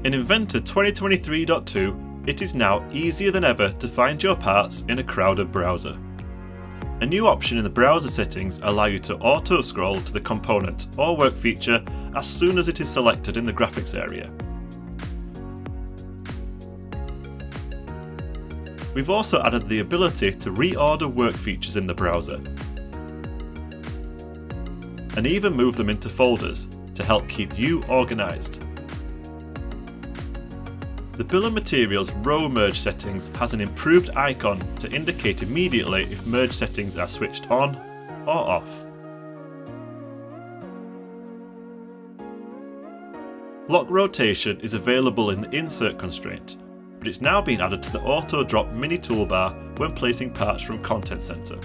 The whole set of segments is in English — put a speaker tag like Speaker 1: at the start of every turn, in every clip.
Speaker 1: In Inventor 2023.2, it is now easier than ever to find your parts in a crowded browser. A new option in the browser settings allows you to auto-scroll to the component or work feature as soon as it is selected in the graphics area. We've also added the ability to reorder work features in the browser, and even move them into folders to help keep you organised. The Bill of Materials row merge settings has an improved icon to indicate immediately if merge settings are switched on or off. Lock rotation is available in the insert constraint, but it's now been added to the auto drop mini toolbar when placing parts from Content Center.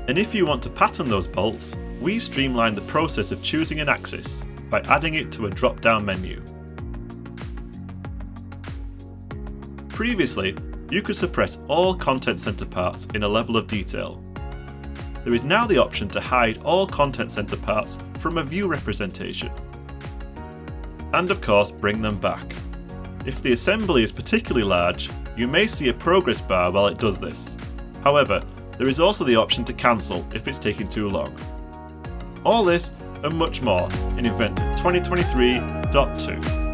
Speaker 1: And if you want to pattern those bolts, we've streamlined the process of choosing an axis by adding it to a drop-down menu. Previously, you could suppress all Content Center parts in a level of detail. There is now the option to hide all Content Center parts from a view representation. And of course, bring them back. If the assembly is particularly large, you may see a progress bar while it does this. However, there is also the option to cancel if it's taking too long. All this and much more in Inventor 2023.2.